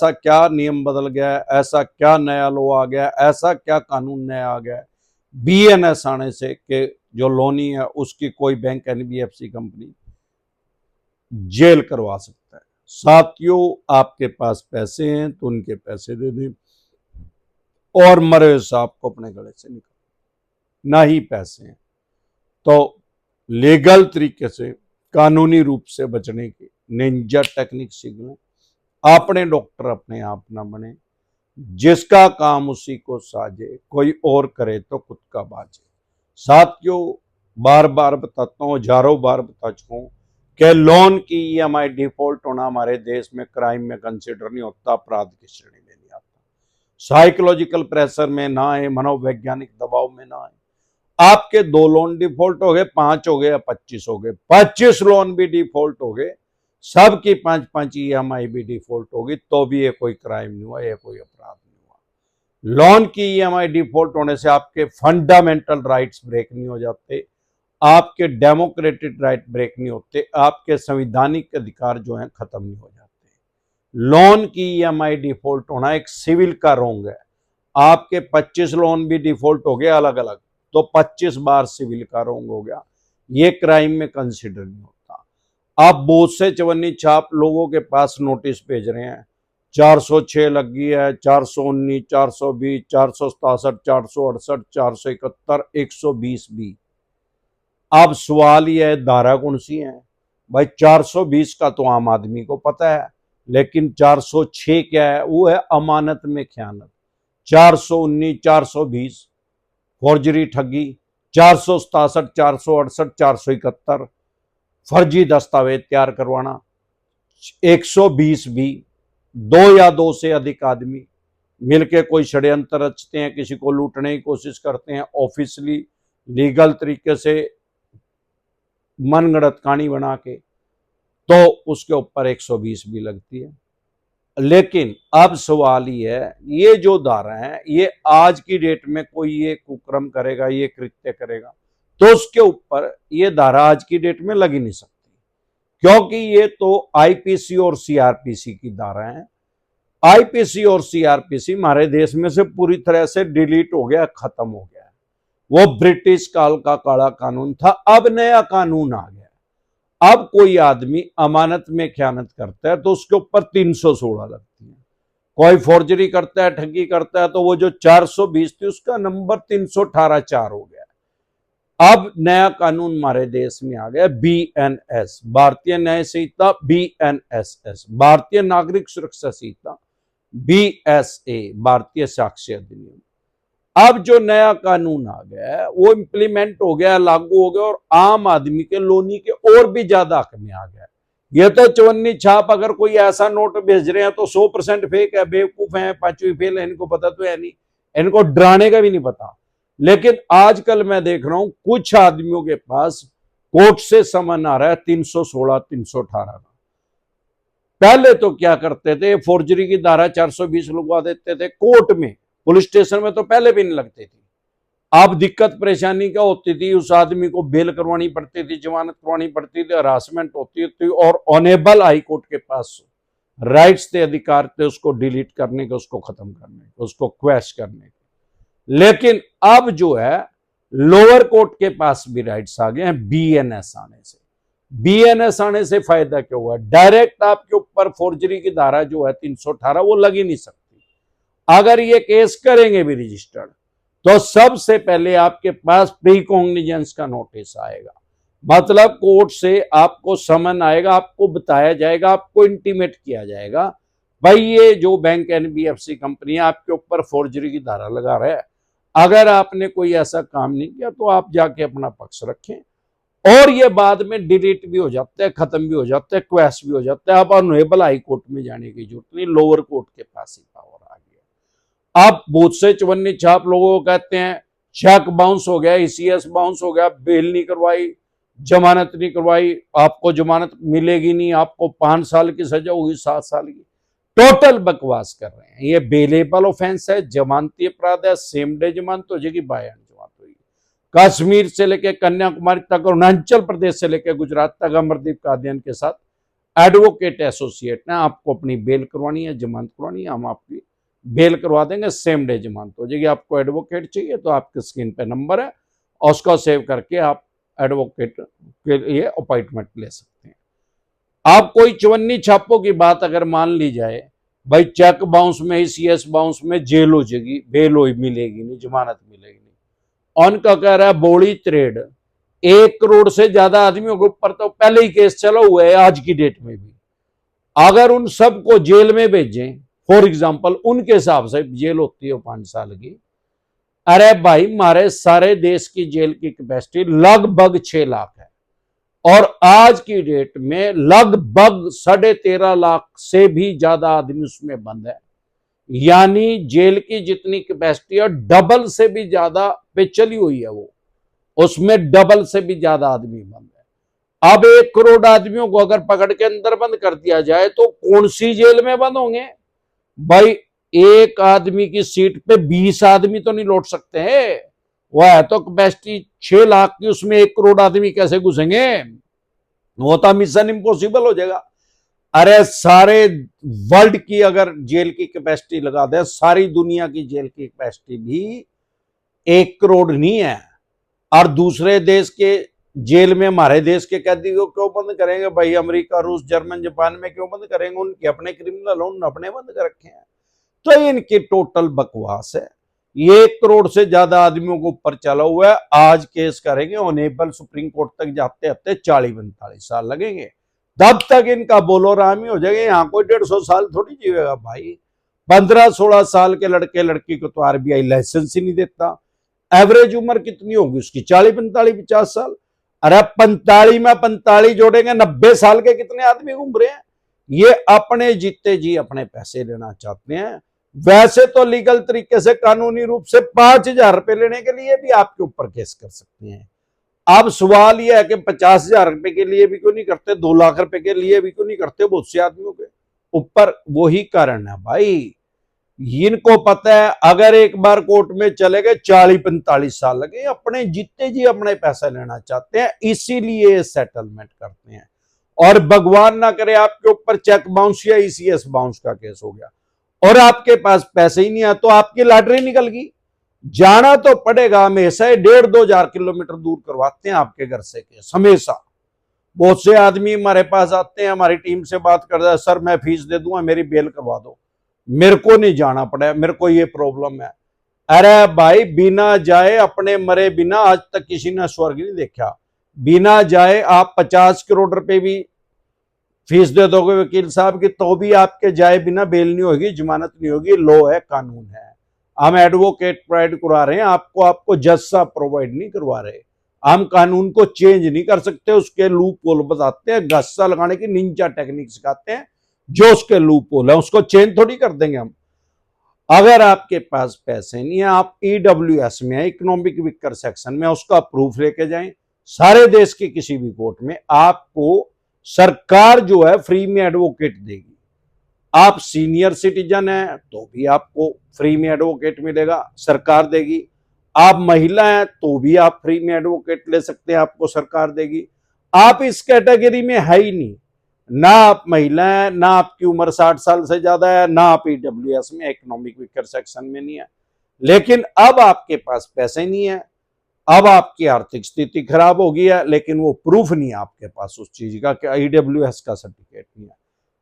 ऐसा क्या नियम बदल गया है, ऐसा क्या नया लॉ आ गया, ऐसा क्या कानून नया आ गया बीएनएस आने से कि जो लोनी है उसकी कोई बैंक एनबीएफसी कंपनी जेल करवा सकता है। साथियों, आपके पास पैसे हैं तो उनके पैसे दे दें और मरे साहब को अपने गले से निकाल। ना ही पैसे हैं तो लीगल तरीके से कानूनी रूप से बचने की निंजा टेक्निक सीख लें। अपने डॉक्टर अपने आप ना बने, जिसका काम उसी को साजे, कोई और करे तो खुद का बाजे। साथियों, बार बार बताता हूँ, हजारों बार बता चुका हूँ कि लोन की ईएमआई डिफॉल्ट होना हमारे देश में क्राइम में कंसिडर नहीं होता, अपराध की श्रेणी में नहीं आता। साइकोलॉजिकल प्रेशर में ना आए, मनोवैज्ञानिक दबाव में ना आए। आपके 2 लोन डिफॉल्ट हो गए, 5 हो गए या 25 हो गए, 25 लोन भी डिफॉल्ट हो गए, सबकी 5-5 ईएमआई भी डिफॉल्ट होगी, तो भी ये कोई क्राइम नहीं हुआ, ये कोई अपराध नहीं हुआ। लोन की ईएमआई डिफॉल्ट होने से आपके फंडामेंटल राइट्स ब्रेक नहीं हो जाते, आपके डेमोक्रेटिक राइट ब्रेक नहीं होते, आपके संवैधानिक अधिकार जो हैं खत्म नहीं हो जाते। लोन की ईएमआई डिफॉल्ट होना एक सिविल का रोंग है। आपके 25 लोन भी डिफॉल्ट हो गए अलग अलग, तो 25 बार सिविल का रोंग हो गया, ये क्राइम में कंसिडर नहीं होता। आप बहुत से चवन्नी छाप लोगों के पास नोटिस भेज रहे हैं, 406 लग गई है, 419, 420, 467, 468, 471, 120 भी। अब सवाल यह है धारा कौन सी है भाई? 420 का तो आम आदमी को पता है, लेकिन 406 क्या है? वो है अमानत में खयानत। 419, 420 फौर्जरी ठगी, 467, 468, 471 फर्जी दस्तावेज तैयार करवाना, 120 भी 2 या 2 से अधिक आदमी मिलकर कोई षड्यंत्र रचते हैं, किसी को लूटने की कोशिश करते हैं, ऑफिशियली लीगल तरीके से मनगढ़ंत कहानी बना के, तो उसके ऊपर 120 भी लगती है। लेकिन अब सवाल ये है, ये जो धारा है, ये आज की डेट में कोई ये कुकर्म करेगा, ये कृत्य करेगा, तो उसके ऊपर ये धारा आज की डेट में लग ही नहीं सकती, क्योंकि ये तो आईपीसी और सीआरपीसी की धारा है। आईपीसी और सीआरपीसी हमारे देश में से पूरी तरह से डिलीट हो गया, खत्म हो गया। वो ब्रिटिश काल का काला कानून था, अब नया कानून आ गया। अब कोई आदमी अमानत में खयानत करता है तो उसके ऊपर 316 लगती है। कोई फोर्जरी करता है, ठगी करता है, तो वो जो 420 थी उसका नंबर 318-4 हो गया। अब नया कानून हमारे देश में आ गया, बीएनएस, भारतीय न्याय संहिता, बीएनएसएस, भारतीय नागरिक सुरक्षा संहिता, बीएसए, भारतीय साक्ष्य अधिनियम। अब जो नया कानून आ गया है वो इंप्लीमेंट हो गया, लागू हो गया, और आम आदमी के लोनी के और भी ज्यादा हक में आ गया। ये तो चवन्नी छाप अगर कोई ऐसा नोट भेज रहे हैं तो 100% फेक है, बेवकूफ है, 5वीं फेल है, इनको पता तो है नहीं, इनको डराने का भी नहीं पता। लेकिन आजकल मैं देख रहा हूं कुछ आदमियों के पास कोर्ट से समन आ रहा है 316, 318 का। पहले तो क्या करते थे, फोर्जरी की धारा 420 लगवा देते थे कोर्ट में, पुलिस स्टेशन में तो पहले भी नहीं लगती थी। अब दिक्कत परेशानी क्या होती थी, उस आदमी को बेल करवानी पड़ती थी, जमानत करवानी पड़ती थी, हरासमेंट होती थी, और ऑनेबल हाई कोर्ट के पास राइट्स थे, अधिकार थे उसको डिलीट करने के, उसको खत्म करने के, उसको क्वैश करने के। लेकिन अब जो है लोअर कोर्ट के पास भी राइट्स आ गए हैं बीएनएस आने से। बीएनएस आने से फायदा क्या हुआ? डायरेक्ट आपके ऊपर फोर्जरी की धारा जो है 318 वो लग ही नहीं सकती। अगर ये केस करेंगे भी रजिस्टर्ड, तो सबसे पहले आपके पास प्री कॉग्निजेंस का नोटिस आएगा, मतलब कोर्ट से आपको समन आएगा, आपको बताया जाएगा, आपको इंटीमेट किया जाएगा, भाई ये जो बैंक एनबीएफसी कंपनी है आपके ऊपर फोर्जरी की धारा लगा रहा है, अगर आपने कोई ऐसा काम नहीं किया तो आप जाके अपना पक्ष रखें। और ये बाद में डिलीट भी हो जाता है, खत्म भी हो जाता है, क्वैश भी हो जाता है। अब ऑनरेबल हाई कोर्ट में जाने की जरूरत नहीं, लोअर कोर्ट के पास ही पावर आ गया। आप बहुत से चवन्नी छाप लोगों को कहते हैं चेक बाउंस हो गया, ईसीएस बाउंस हो गया, बेल नहीं करवाई, जमानत नहीं करवाई, आपको जमानत मिलेगी नहीं, आपको 5 साल की सजा होगी, 7 साल की। टोटल बकवास कर रहे हैं। ये बेलेबल ऑफेंस है, जमानती अपराध है, सेम डे जमानत हो जाएगी, बाय एंड जमानत होगी। कश्मीर से लेकर कन्याकुमारी तक, अरुणाचल प्रदेश से लेकर गुजरात तक अमरदीप कादियान के साथ एडवोकेट एसोसिएट ने आपको अपनी बेल करवानी है, जमानत करवानी है, हम आपकी बेल करवा देंगे, सेम डे जमानत हो जाएगी। आपको एडवोकेट चाहिए तो आपके स्क्रीन पे नंबर है और उसको सेव करके आप एडवोकेट के लिए अपॉइंटमेंट ले सकते हैं। आप कोई चवन्नी छापों की बात अगर मान ली जाए, भाई चेक बाउंस में ही, CS बाउंस में जेल हो जाएगी, बेल हो मिलेगी नहीं, जमानत मिलेगी नहीं। उनका कह रहा है बॉडी ट्रेड 1 करोड़ से ज्यादा आदमियों के ऊपर तो पहले ही केस चला हुआ है आज की डेट में भी। अगर उन सबको जेल में भेजें, फॉर एग्जाम्पल उनके हिसाब से जेल होती है 5 साल की, अरे भाई हमारे सारे देश की जेल की कैपेसिटी लगभग 6 लाख है और आज की डेट में लगभग 13.5 लाख से भी ज्यादा आदमी उसमें बंद है। यानी जेल की जितनी कैपेसिटी है डबल से भी ज्यादा पे चली हुई है, वो उसमें डबल से भी ज्यादा आदमी बंद है। अब 1 करोड़ आदमियों को अगर पकड़ के अंदर बंद कर दिया जाए तो कौन सी जेल में बंद होंगे भाई? एक आदमी की सीट पे 20 आदमी तो नहीं लौट सकते हैं। वह है तो कैपेसिटी 6 लाख की, उसमें 1 करोड़ आदमी कैसे घुसेंगे? वो तो मिशन इम्पॉसिबल हो जाएगा। अरे सारे वर्ल्ड की अगर जेल की कैपेसिटी लगा दे, सारी दुनिया की जेल की कैपेसिटी भी 1 करोड़ नहीं है। और दूसरे देश के जेल में हमारे देश के कैदी को क्यों बंद करेंगे भाई? अमेरिका, रूस, जर्मन, जापान में क्यों बंद करेंगे? उनके अपने क्रिमिनल, उन्होंने अपने बंद कर रखे हैं। तो इनकी टोटल बकवास है। ये 1 करोड़ से ज्यादा आदमियों को ऊपर चला हुआ है। आज केस करेंगे, ऑनेबल सुप्रीम कोर्ट तक जाते जाते 40-45 साल लगेंगे। तब तक इनका बोलो राम ही हो जाएगा। यहाँ कोई 150 साल थोड़ी जीवेगा भाई। 15-16 साल के लड़के लड़की को तो RBI लाइसेंस ही नहीं देता। एवरेज उम्र कितनी होगी उसकी? 40-45-50 साल। अरे 45 में 45 जोड़ेंगे, 90 साल के कितने आदमी घूम रहे हैं? ये अपने जीते जी अपने पैसे लेना चाहते हैं। वैसे तो लीगल तरीके से, कानूनी रूप से 5,000 रुपए लेने के लिए भी आपके ऊपर केस कर सकते हैं। अब सवाल यह है कि 50,000 रुपए के लिए भी क्यों नहीं करते, 2 लाख रुपए के लिए भी क्यों नहीं करते? बहुत से आदमियों के ऊपर वही कारण है भाई। इनको पता है अगर एक बार कोर्ट में चले गए 40-45 साल लगे। अपने जीते जी अपने पैसा लेना चाहते हैं, इसीलिए सेटलमेंट करते हैं। और भगवान ना करे आपके ऊपर चेक बाउंस या ECS बाउंस का केस हो गया और आपके पास पैसे ही नहीं है, तो आपकी लॉटरी निकल गई। जाना तो पड़ेगा हमेशा। 1.5-2 हजार किलोमीटर दूर करवाते हैं आपके घर से केस हमेशा। बहुत से आदमी हमारे पास आते हैं, हमारी टीम से बात करते हैं, सर मैं फीस दे दूंगा, मेरी बेल करवा दो, मेरे को नहीं जाना पड़ा, मेरे को ये प्रॉब्लम है। अरे भाई बिना जाए, अपने मरे बिना आज तक किसी ने स्वर्ग नहीं देखा। बिना जाए आप 50 करोड़ रुपए भी फीस दे दोगे वकील साहब की, तो भी आपके जाए बिना बेल नहीं होगी, जमानत नहीं होगी। लॉ है, कानून है। हम एडवोकेट प्रोवाइड करवा रहे हैं आपको जज साहब प्रोवाइड नहीं करवा रहे। हम कानून को चेंज नहीं कर सकते, उसके लूप होल बताते हैं, गस्सा लगाने की निंजा टेक्निक सिखाते हैं। जो उसके लूप होल है उसको चेंज थोड़ी कर देंगे हम। अगर आपके पास पैसे नहीं है, आप EWS में, इकोनॉमिक वीकर सेक्शन में, उसका प्रूफ लेके जाएं। सारे देश के किसी भी कोर्ट में आपको सरकार जो है फ्री में एडवोकेट देगी। आप सीनियर सिटीजन हैं तो भी आपको फ्री में एडवोकेट मिलेगा, सरकार देगी। आप महिला हैं तो भी आप फ्री में एडवोकेट ले सकते हैं, आपको सरकार देगी। आप इस कैटेगरी में है ही नहीं, ना आप महिला हैं, ना आपकी उम्र 60 साल से ज्यादा है, ना आप EWS में, इकोनॉमिक वीकर सेक्शन में नहीं है। लेकिन अब आपके पास पैसे नहीं है, अब आपकी आर्थिक स्थिति खराब हो गई है, लेकिन वो प्रूफ नहीं है आपके पास उस चीज का कि EWS का सर्टिफिकेट नहीं है,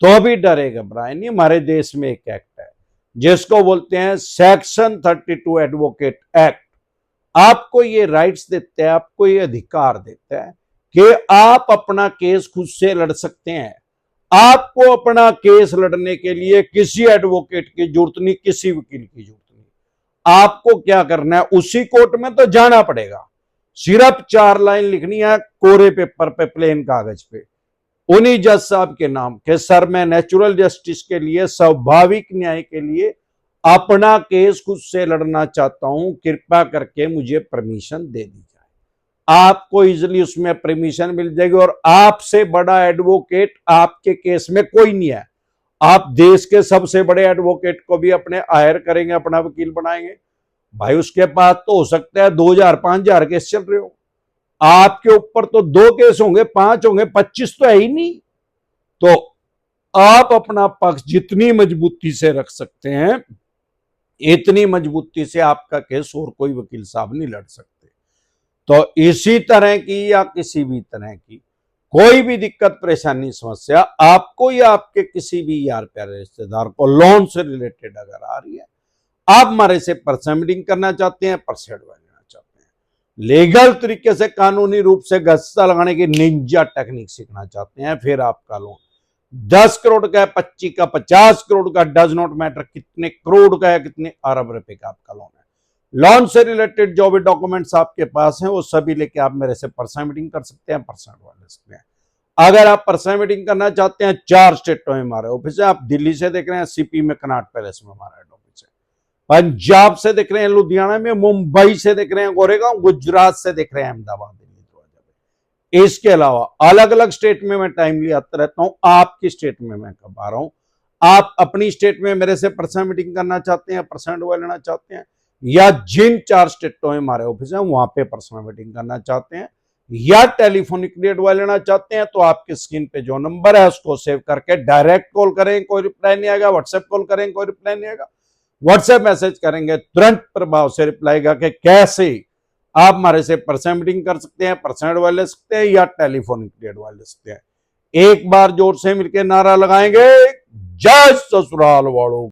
तो भी डरे घबराए नहीं। हमारे देश में एक एक्ट है जिसको बोलते हैं सेक्शन 32 एडवोकेट एक्ट। आपको ये राइट्स देते हैं, आपको ये अधिकार देता है कि आप अपना केस खुद से लड़ सकते हैं। आपको अपना केस लड़ने के लिए किसी एडवोकेट की जरूरत नहीं, किसी वकील की जरूरत नहीं। आपको क्या करना है, उसी कोर्ट में तो जाना पड़ेगा। सिर्फ 4 लाइन लिखनी है कोरे पेपर पे, प्लेन कागज पे, उन्हीं जज साहब के नाम के, सर मैं नेचुरल जस्टिस के लिए, स्वाभाविक न्याय के लिए अपना केस खुद से लड़ना चाहता हूं, कृपया करके मुझे परमिशन दे दी जाए। आपको इजिली उसमें परमिशन मिल जाएगी और आपसे बड़ा एडवोकेट आपके केस में कोई नहीं है। आप देश के सबसे बड़े एडवोकेट को भी अपने हायर करेंगे, अपना वकील बनाएंगे, भाई उसके पास तो हो सकता है 2,000-5,000 केस चल रहे हो। आपके ऊपर तो 2 केस होंगे, 5 होंगे, 25 तो है ही नहीं। तो आप अपना पक्ष जितनी मजबूती से रख सकते हैं, इतनी मजबूती से आपका केस और कोई वकील साहब नहीं लड़ सकते। तो इसी तरह की या किसी भी तरह की कोई भी दिक्कत, परेशानी, समस्या आपको या आपके किसी भी यार प्यारे रिश्तेदार को लोन से रिलेटेड अगर आ रही है, आप हमारे से पर्सनल मीटिंग करना चाहते हैं, पर्सनल एडवाइस लेना चाहते हैं, लीगल तरीके से कानूनी रूप से गश्ता लगाने की निंजा टेक्निक सीखना चाहते हैं, फिर आपका लोन 10 करोड़ का है, 25 का, 50 करोड़ का, डज नॉट मैटर कितने करोड़ का है, कितने अरब रुपए का आपका लोन है। लोन से रिलेटेड जो भी डॉक्यूमेंट्स आपके पास हैं वो सभी लेके आप मेरे से पर्सनल मीटिंग कर सकते हैं, पर्सनल एडवाइस ले सकते हैं। अगर आप पर्सनल मीटिंग करना चाहते हैं, 4 स्टेटों में हमारे ऑफिस है। आप दिल्ली से देख रहे हैं, सीपी में कनॉट पैलेस में हमारा हेड ऑफिस है। पंजाब से देख रहे हैं लुधियाना में, मुंबई से देख रहे हैं गोरेगांव, गुजरात से देख रहे हैं अहमदाबाद, दिल्ली। इसके अलावा अलग अलग स्टेट में मैं टाइमली आता रहता हूं। आपकी स्टेट में मैं कब आ रहा हूं, आप अपनी स्टेट में मेरे से पर्सनल मीटिंग करना चाहते हैं, पर्सनल एडवाइस लेना चाहते हैं, या जिन 4 स्टेटों में हमारे ऑफिस है वहां पे पर्सनल मीटिंग करना चाहते हैं, या टेलीफोनिकली एडवाइस लेना चाहते हैं, तो आपकी स्क्रीन पे जो नंबर है उसको सेव करके डायरेक्ट कॉल करें, कोई रिप्लाई नहीं आएगा। व्हाट्सएप कॉल करें, कोई रिप्लाई नहीं आएगा। व्हाट्सएप मैसेज करेंगे, तुरंत प्रभाव से रिप्लाई आएगा कि कैसे आप हमारे से पर्सनल मीटिंग कर सकते हैं, पर्सनल एडवाइस ले सकते हैं, या टेलीफोनिकली एडवाइस ले सकते हैं। एक बार जोर से मिलकर नारा लगाएंगे, जय ससुराल वालों।